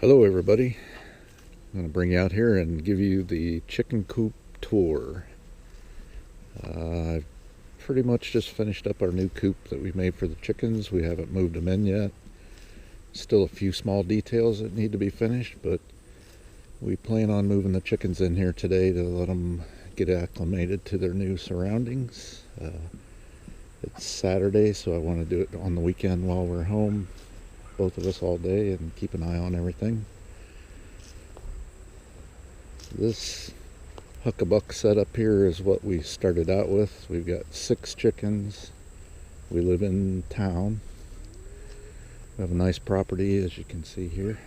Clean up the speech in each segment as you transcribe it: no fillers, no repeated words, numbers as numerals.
Hello everybody, I'm going to bring you out here and give you the chicken coop tour. I've pretty much just finished up our new coop that we made for the chickens. We haven't moved them in yet. Still a few small details that need to be finished, but we plan on moving the chickens in here today to let them get acclimated to their new surroundings. It's Saturday, so I want to do it on the weekend while we're home, both of us all day, and keep an eye on everything. This huckabuck setup here is what we started out with. We've got 6 chickens. We live in town. We have a nice property, as you can see here.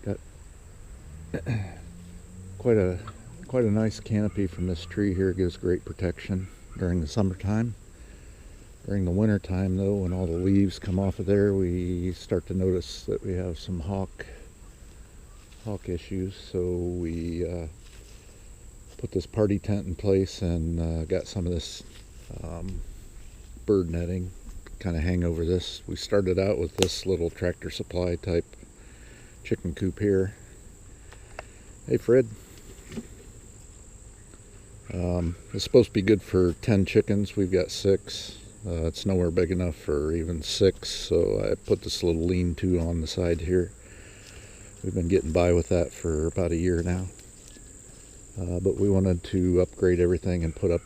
Got quite a nice canopy from this tree here. It gives great protection during the summertime. During the winter time, though, when all the leaves come off of there, we start to notice that we have some hawk issues. So we put this party tent in place and got some of this bird netting kind of hang over this. We started out with this little Tractor Supply type chicken coop here. Hey Fred. It's supposed to be good for 10 chickens. We've got 6. It's nowhere big enough for even 6, so I put this little lean-to on the side here. We've been getting by with that for about a year now. But we wanted to upgrade everything and put up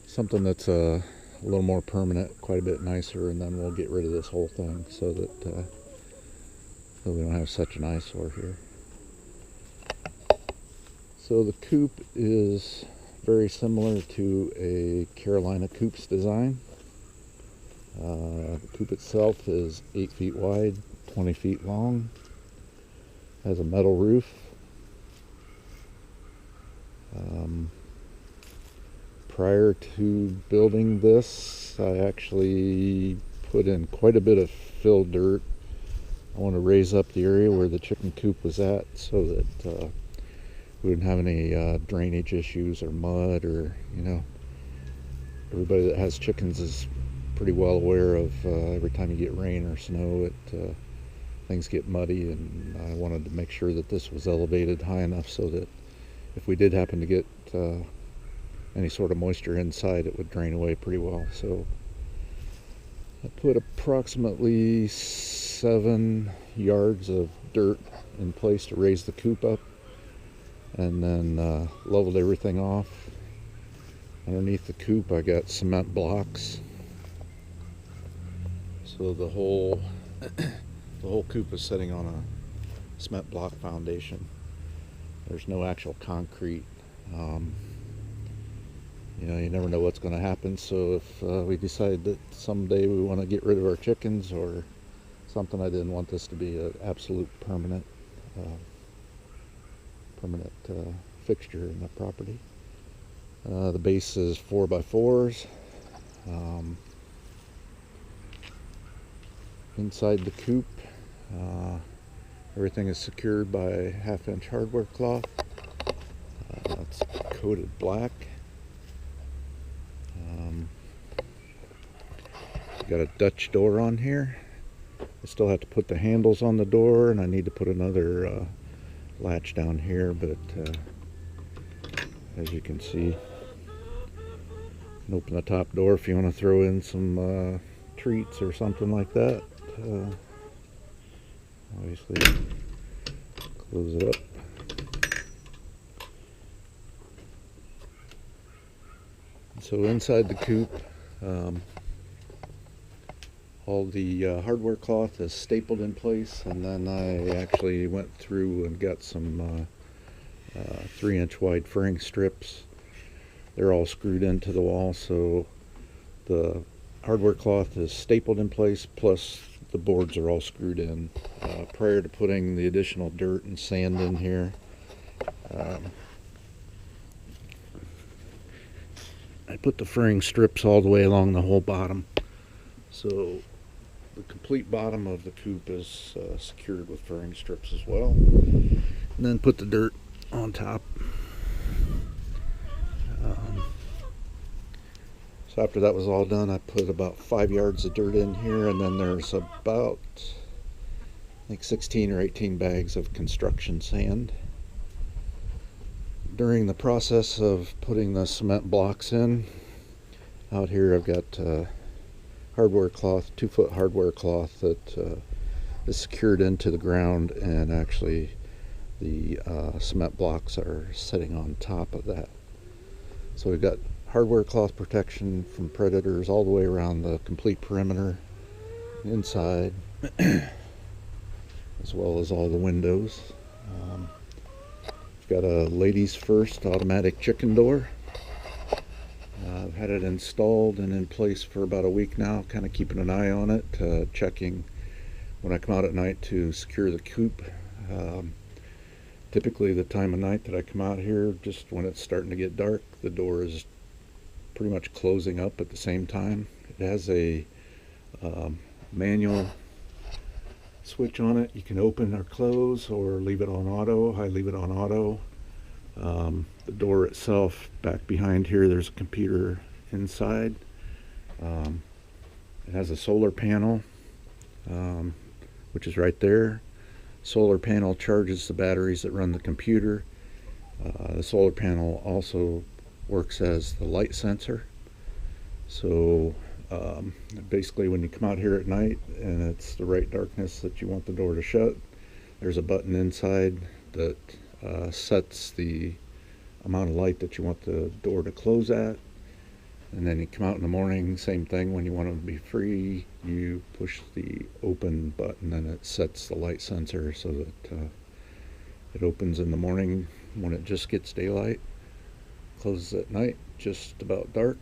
something that's a little more permanent, quite a bit nicer, and then we'll get rid of this whole thing so that so we don't have such an eyesore here. So the coop is very similar to a Carolina Coop's design. The coop itself is 8 feet wide, 20 feet long, has a metal roof. Prior to building this, I actually put in quite a bit of fill dirt. I want to raise up the area where the chicken coop was at so that we wouldn't have any drainage issues or mud, or, you know, everybody that has chickens is pretty well aware of every time you get rain or snow, things get muddy, and I wanted to make sure that this was elevated high enough so that if we did happen to get any sort of moisture inside, it would drain away pretty well. So I put approximately 7 yards of dirt in place to raise the coop up, and then leveled everything off. Underneath the coop I got cement blocks, so the whole coop is sitting on a cement block foundation. There's no actual concrete. You know, you never know what's going to happen, so if we decide that someday we want to get rid of our chickens or something, I didn't want this to be an absolute permanent fixture in the property. The base is 4x4s. Inside the coop, everything is secured by 1/2-inch hardware cloth. It's coated black. Got a Dutch door on here. I still have to put the handles on the door, and I need to put another latch down here, but as you can see, you can open the top door if you want to throw in some treats or something like that. Obviously close it up. So inside the coop, all the hardware cloth is stapled in place, and then I actually went through and got some 3-inch wide furring strips. They're all screwed into the wall, so the hardware cloth is stapled in place, plus the boards are all screwed in. Prior to putting the additional dirt and sand in here, I put the furring strips all the way along the whole bottom, so the complete bottom of the coop is secured with furring strips as well, and then put the dirt on top. So after that was all done, I put about 5 yards of dirt in here, and then there's about, I think, 16 or 18 bags of construction sand. During the process of putting the cement blocks in, out here I've got hardware cloth, 2-foot hardware cloth that is secured into the ground, and actually the cement blocks are sitting on top of that. So we've got hardware cloth protection from predators all the way around the complete perimeter, inside, as well as all the windows. We've got a ladies first automatic chicken door. I've had it installed and in place for about a week now, kind of keeping an eye on it, checking when I come out at night to secure the coop. Typically the time of night that I come out here, just when it's starting to get dark, the door is pretty much closing up at the same time. It has a manual switch on it. You can open or close or leave it on auto. I leave it on auto. The door itself, back behind here, there's a computer inside. It has a solar panel, which is right there. Solar panel charges the batteries that run the computer. The solar panel also works as the light sensor. So basically when you come out here at night and it's the right darkness that you want the door to shut, there's a button inside that sets the amount of light that you want the door to close at. And then you come out in the morning, same thing. When you want them to be free, you push the open button and it sets the light sensor so that it opens in the morning when it just gets daylight, closes at night just about dark,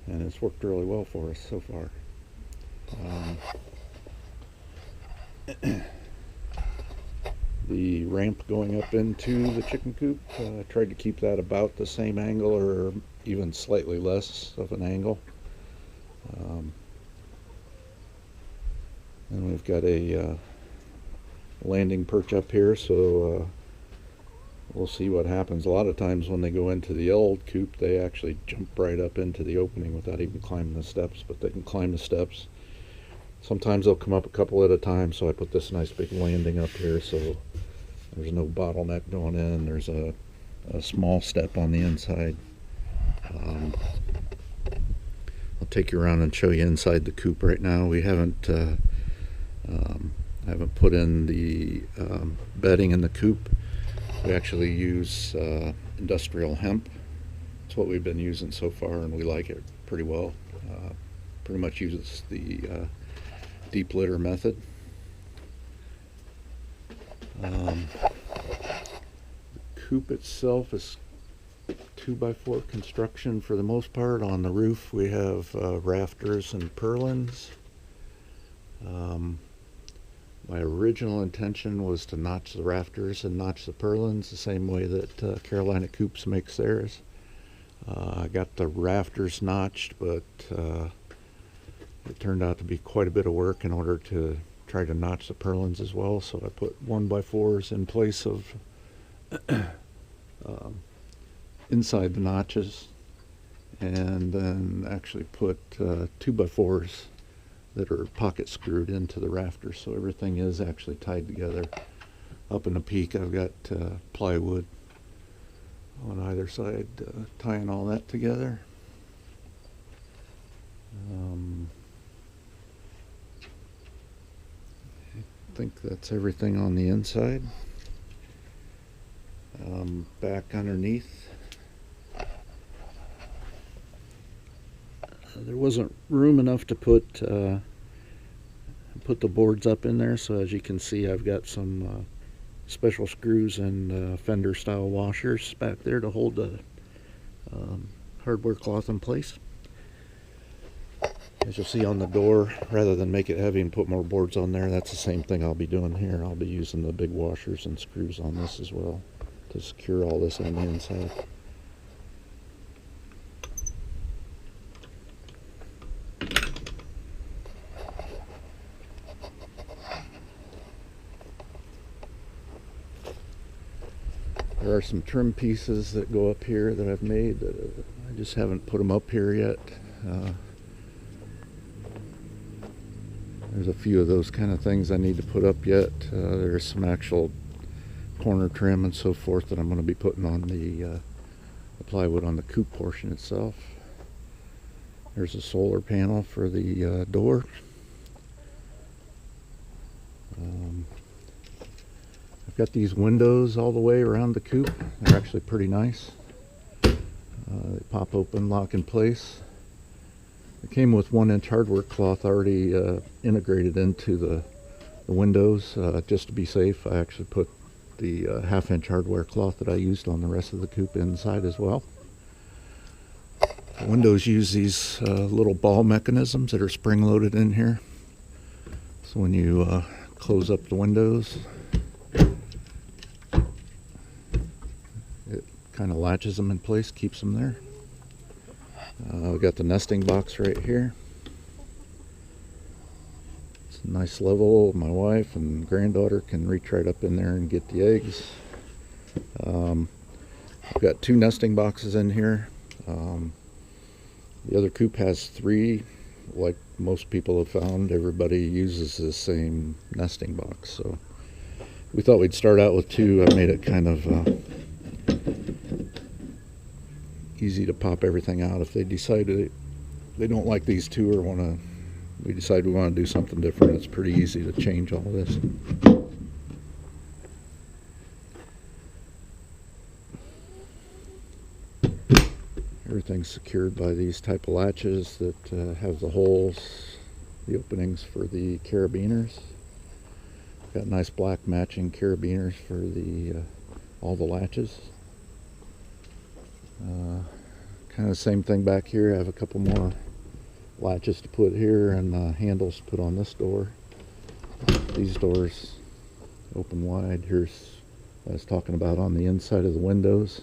and it's worked really well for us so far. The ramp going up into the chicken coop, I tried to keep that about the same angle or even slightly less of an angle. And we've got a landing perch up here, so we'll see what happens. A lot of times when they go into the old coop, they actually jump right up into the opening without even climbing the steps, but they can climb the steps. Sometimes they'll come up a couple at a time, so I put this nice big landing up here so there's no bottleneck going in. There's a small step on the inside. I'll take you around and show you inside the coop right now. We haven't put in the bedding in the coop. We actually use industrial hemp. It's what we've been using so far, and we like it pretty well. Pretty much uses the deep litter method. The coop itself is 2x4 construction for the most part. On the roof we have rafters and purlins. My original intention was to notch the rafters and notch the purlins the same way that Carolina Coops makes theirs. I got the rafters notched, but it turned out to be quite a bit of work in order to try to notch the purlins as well, so I put 1x4s in place of inside the notches, and then actually put 2x4s that are pocket screwed into the rafters, so everything is actually tied together. Up in the peak I've got plywood on either side tying all that together. I think that's everything on the inside. Back underneath, there wasn't room enough to put the boards up in there, so as you can see I've got some special screws and fender style washers back there to hold the hardware cloth in place. As you'll see on the door, rather than make it heavy and put more boards on there, that's the same thing I'll be doing here. I'll be using the big washers and screws on this as well to secure all this on the inside. There are some trim pieces that go up here that I've made that I just haven't put them up here yet. There's a few of those kind of things I need to put up yet. There's some actual corner trim and so forth that I'm going to be putting on the plywood on the coop portion itself. There's a solar panel for the door. I've got these windows all the way around the coop. They're actually pretty nice. They pop open, lock in place. It came with 1-inch hardware cloth already integrated into the windows. Just to be safe, I actually put the 1/2-inch hardware cloth that I used on the rest of the coop inside as well. The windows use these little ball mechanisms that are spring-loaded in here. So when you close up the windows, it kind of latches them in place, keeps them there. We got the nesting box right here. It's a nice level. My wife and granddaughter can reach right up in there and get the eggs. I've got 2 nesting boxes in here. The other coop has 3. Like most people have found, everybody uses the same nesting box. So we thought we'd start out with 2. I made it kind of easy to pop everything out if they decide they don't like these 2 or we decide we want to do something different. It's pretty easy to change all this. Everything's secured by these type of latches that have the holes, the openings for the carabiners. Got nice black matching carabiners for the all the latches. Kind of the same thing back here. I have a couple more latches to put here and handles to put on this door. These doors open wide. Here's what I was talking about on the inside of the windows.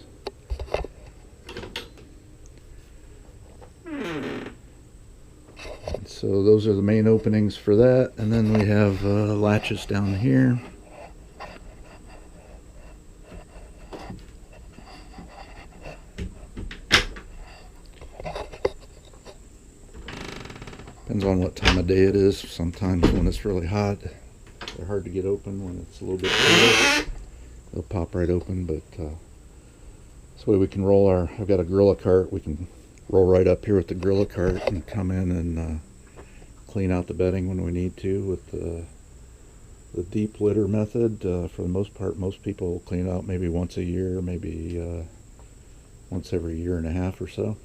So those are the main openings for that, and then we have latches down here. Depends on what time of day it is. Sometimes when it's really hot, they're hard to get open. When it's a little bit cooler, they'll pop right open. But this way we can roll I've got a Gorilla cart. We can roll right up here with the Gorilla cart and come in and clean out the bedding when we need to with the deep litter method. For the most part, most people clean it out maybe once a year, maybe once every 1.5 years or so.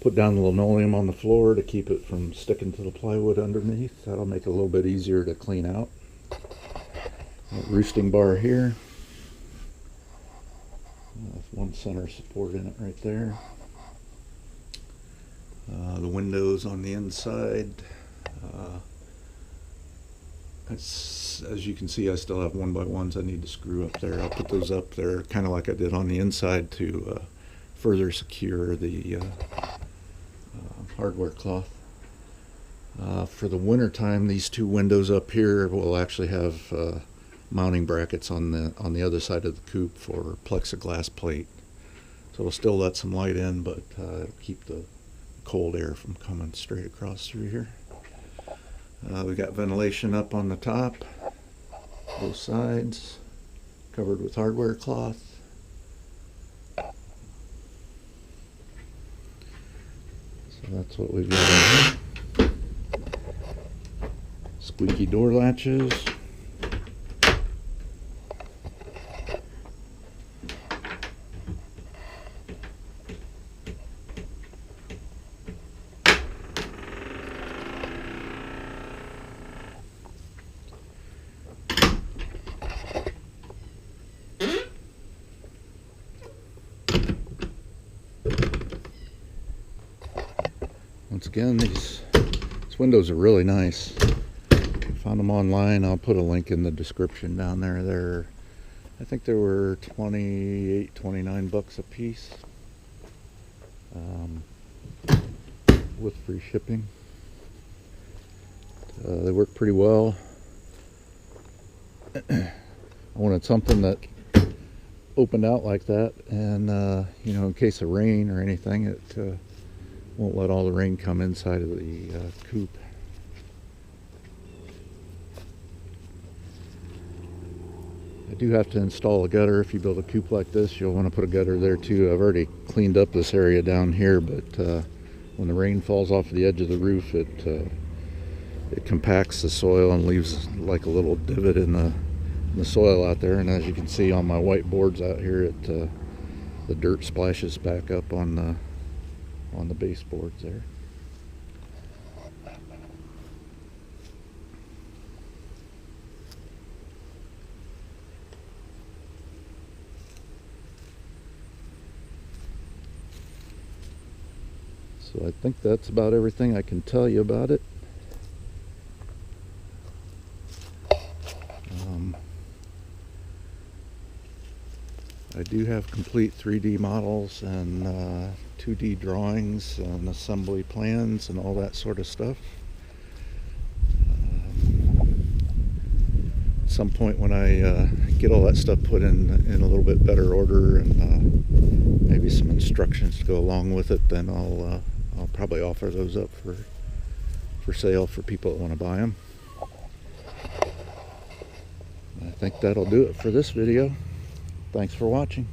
Put down the linoleum on the floor to keep it from sticking to the plywood underneath. That'll make it a little bit easier to clean out. Roosting bar here. With 1 center support in it right there. The windows on the inside. As you can see, I still have 1x1s I need to screw up there. I'll put those up there kind of like I did on the inside to further secure the hardware cloth. For the winter time, these 2 windows up here will actually have mounting brackets on the other side of the coop for plexiglass plate. So it'll still let some light in, but keep the cold air from coming straight across through here. We got ventilation up on the top, both sides, covered with hardware cloth. So that's what we've got in here. Squeaky door latches. Once again, these windows are really nice. Found them online. I'll put a link in the description down there. I think they were $28, $29 a piece, with free shipping. They work pretty well. I wanted something that opened out like that, and you know, in case of rain or anything, it Won't let all the rain come inside of the coop. I do have to install a gutter. If you build a coop like this, you'll want to put a gutter there too. I've already cleaned up this area down here, but when the rain falls off the edge of the roof, it compacts the soil and leaves like a little divot in the soil out there. And as you can see on my white boards out here, the dirt splashes back up on the baseboards there. So I think that's about everything I can tell you about it. I do have complete 3D models and 2D drawings and assembly plans and all that sort of stuff. At some point when I get all that stuff put in a little bit better order and maybe some instructions to go along with it, then I'll probably offer those up for sale for people that want to buy them. I think that'll do it for this video. Thanks for watching.